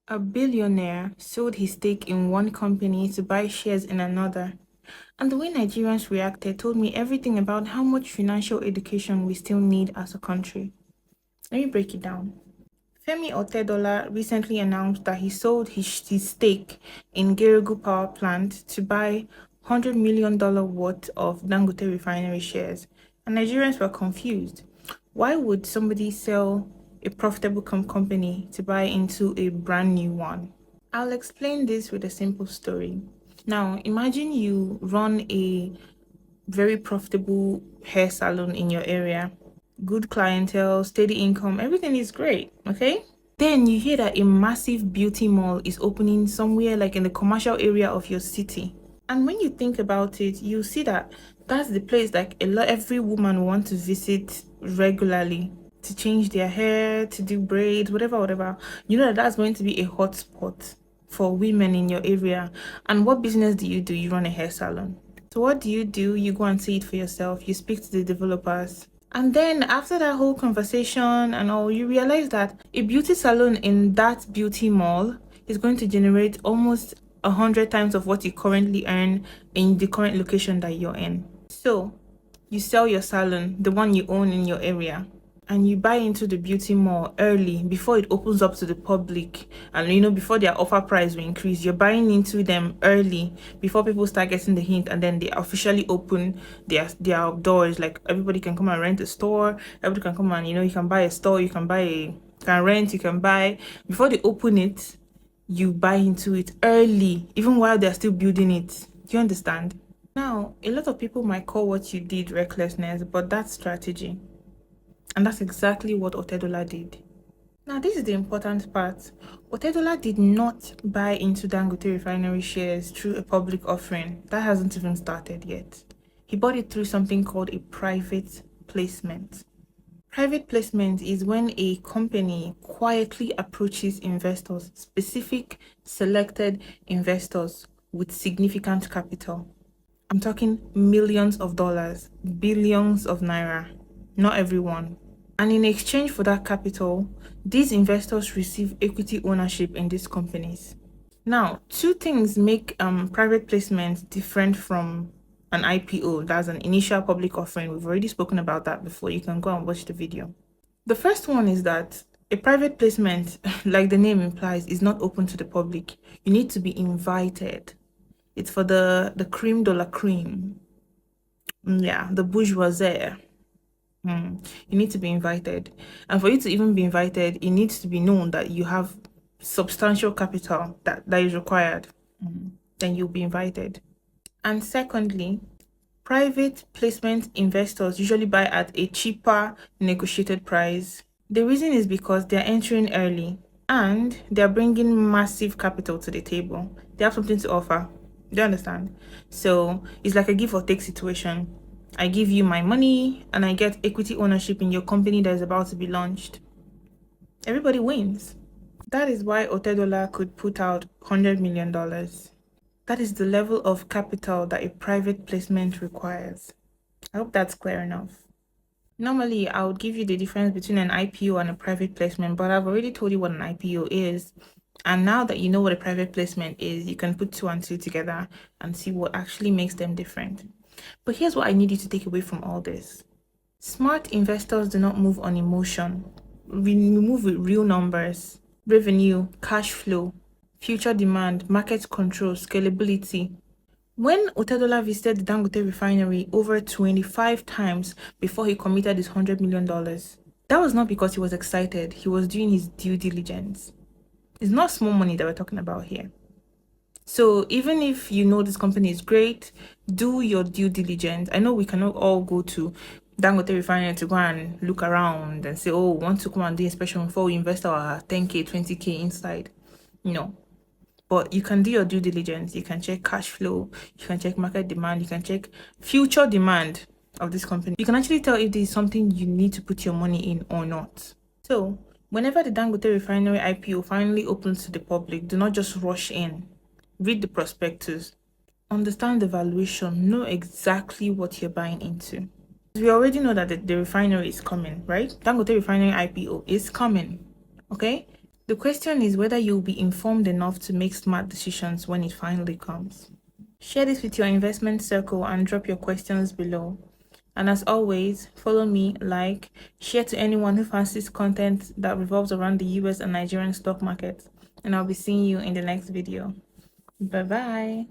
A billionaire sold his stake in one company to buy shares in another. And the way Nigerians reacted told me everything about how much financial education we still need as a country. Let me break it down. Femi Otedola recently announced that he sold his stake in Geregu Power Plant to buy $100 million worth of Dangote refinery shares. And Nigerians were confused. Why would somebody sell a profitable company to buy into a brand new one? I'll explain this with a simple story. Now, imagine you run a very profitable hair salon in your area. Good clientele, steady income, everything is great, okay? Then you hear that a massive beauty mall is opening somewhere like in the commercial area of your city. And when you think about it, you see that that's the place like every woman wants to visit regularly to change their hair, to do braids, whatever. You know that that's going to be a hot spot for women in your area. And what business do? You run a hair salon. So what do? You go and see it for yourself. You speak to the developers. And then after that whole conversation and all, you realize that a beauty salon in that beauty mall is going to generate almost 100 times of what you currently earn in the current location that you're in. So you sell your salon, the one you own in your area, and you buy into the beauty mall early before it opens up to the public, and before their offer price will increase. You're buying into them early before people start getting the hint, and then they officially open their doors. Like everybody can come and rent a store, everybody can come and you can buy a store, you can rent, you can buy. Before they open it, you buy into it early, even while they're still building it. Do you understand? Now, a lot of people might call what you did recklessness, but that's strategy. And that's exactly what Otedola did. Now, this is the important part. Otedola did not buy into Dangote refinery shares through a public offering. That hasn't even started yet. He bought it through something called a private placement. Private placement is when a company quietly approaches investors, specific selected investors with significant capital. I'm talking millions of dollars, billions of naira, not everyone. And in exchange for that capital, these investors receive equity ownership in these companies. Now, two things make private placement different from an IPO, that's an initial public offering. We've already spoken about that before. You can go and watch the video. The first one is that a private placement, like the name implies, is not open to the public. You need to be invited. It's for the cream de la cream. Yeah, the bourgeoisie. You need to be invited. And for you to even be invited, it needs to be known that you have substantial capital that is required. Then you'll be invited. And secondly, private placement investors usually buy at a cheaper negotiated price. The reason is because they're entering early and they're bringing massive capital to the table. They have something to offer. Do you understand? So it's like a give or take situation. I give you my money and I get equity ownership in your company that is about to be launched. Everybody wins. That is why Otedola could put out $100 million. That is the level of capital that a private placement requires. I hope that's clear enough. Normally, I would give you the difference between an IPO and a private placement, but I've already told you what an IPO is. And now that you know what a private placement is, you can put two and two together and see what actually makes them different. But here's what I need you to take away from all this. Smart investors do not move on emotion. We move with real numbers, revenue, cash flow, future demand, market control, scalability. When Otedola visited the Dangote refinery over 25 times before he committed his $100 million, that was not because he was excited. He was doing his due diligence. It's not small money that we're talking about here. So even if you know this company is great, do your due diligence. I know we cannot all go to Dangote refinery to go and look around and say, oh, we want to come and do inspection before we invest our 10K, 20K inside. No. But you can do your due diligence. You can check cash flow. You can check market demand. You can check future demand of this company. You can actually tell if there's something you need to put your money in or not. So whenever the Dangote refinery IPO finally opens to the public, do not just rush in. Read the prospectus. Understand the valuation. Know exactly what you're buying into. We already know that the refinery is coming, right? Dangote refinery IPO is coming. Okay? The question is whether you'll be informed enough to make smart decisions when it finally comes. Share this with your investment circle and drop your questions below. And as always, follow me, like, share to anyone who fancies content that revolves around the US and Nigerian stock market. And I'll be seeing you in the next video. Bye-bye.